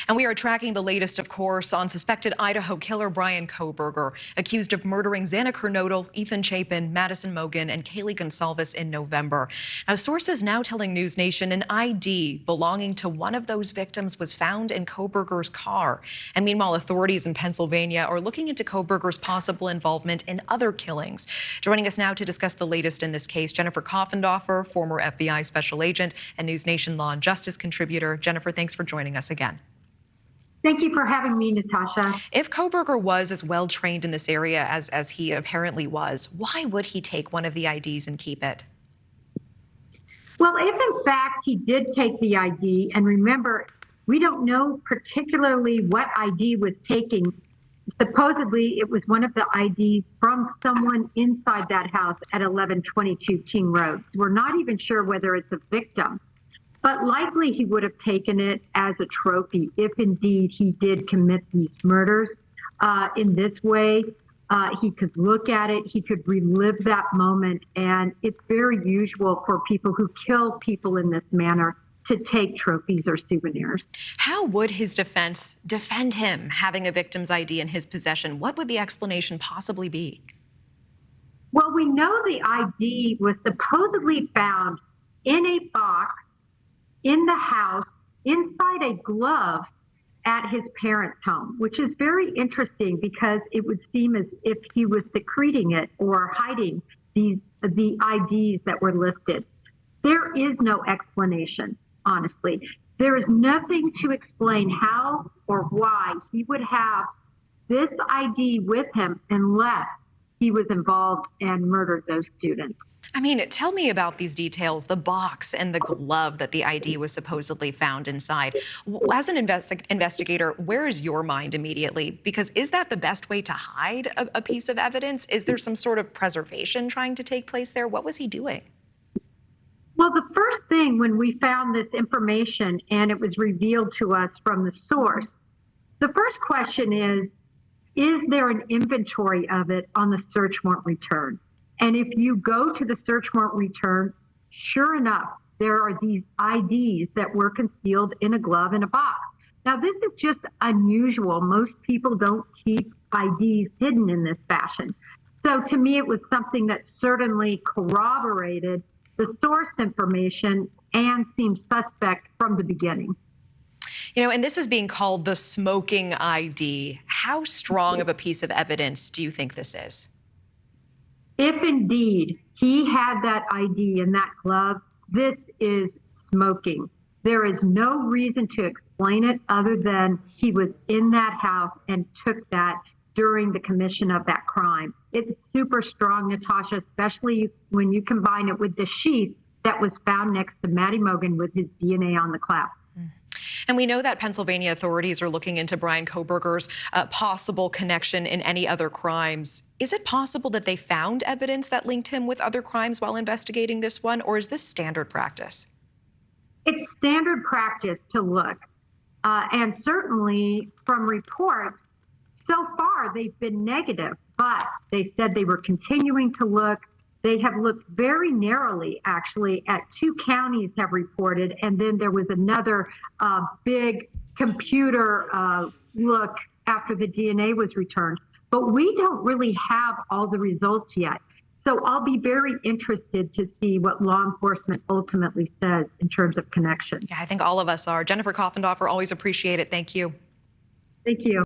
And we are tracking the latest, of course, on suspected Idaho killer Bryan Kohberger, accused of murdering Xana Kernodle, Ethan Chapin, Madison Mogen, and Kaylee Gonsalves in November. Now, sources now telling NewsNation an ID belonging to one of those victims was found in Kohberger's car. And meanwhile, authorities in Pennsylvania are looking into Kohberger's possible involvement in other killings. Joining us now to discuss the latest in this case, Jennifer Coffindaffer, former FBI special agent and NewsNation law and justice contributor. Jennifer, thanks for joining us again. Thank you for having me, Natasha. If Kohberger was as well trained in this area as he apparently was, why would he take one of the IDs and keep it? Well, if in fact he did take the ID, and remember, we don't know particularly what ID was taking. Supposedly, it was one of the IDs from someone inside that house at 1122 King Road. We're not even sure whether it's a victim. But likely he would have taken it as a trophy if indeed he did commit these murders. In this way, he could look at it, he could relive that moment, and it's very usual for people who kill people in this manner to take trophies or souvenirs. How would his defense defend him having a victim's ID in his possession? What would the explanation possibly be? Well, we know the ID was supposedly found in a box in the house, inside a glove at his parents' home, which is very interesting because it would seem as if he was secreting it or hiding the IDs that were listed. There is no explanation, honestly. There is nothing to explain how or why he would have this ID with him unless he was involved and murdered those students. I mean, tell me about these details, the box and the glove that the ID was supposedly found inside. As an investigator, where is your mind immediately? Because is that the best way to hide a piece of evidence? Is there some sort of preservation trying to take place there? What was he doing? Well, the first thing when we found this information and it was revealed to us from the source, the first question is there an inventory of it on the search warrant return? And if you go to the search warrant return, sure enough, there are these IDs that were concealed in a glove in a box. Now, this is just unusual. Most people don't keep IDs hidden in this fashion. So to me, it was something that certainly corroborated the source information and seemed suspect from the beginning. You know, and this is being called the smoking ID. How strong of a piece of evidence do you think this is? If indeed he had that ID in that glove, this is smoking. There is no reason to explain it other than he was in that house and took that during the commission of that crime. It's super strong, Natasha, especially when you combine it with the sheath that was found next to Maddie Mogen with his DNA on the clasp. And we know that Pennsylvania authorities are looking into Bryan Kohberger's possible connection in any other crimes. Is it possible that they found evidence that linked him with other crimes while investigating this one, or is this standard practice? It's standard practice to look. And certainly from reports, so far they've been negative, but they said they were continuing to look. They have looked very narrowly, actually, at 2 counties have reported, and then there was another big computer look after the DNA was returned. But we don't really have all the results yet. So I'll be very interested to see what law enforcement ultimately says in terms of connection. Yeah, I think all of us are. Jennifer Coffindaffer, always appreciate it. Thank you. Thank you.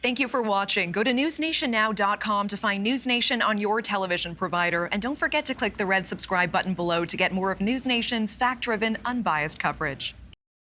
Thank you for watching. Go to newsnationnow.com to find NewsNation on your television provider. And don't forget to click the red subscribe button below to get more of NewsNation's fact-driven, unbiased coverage.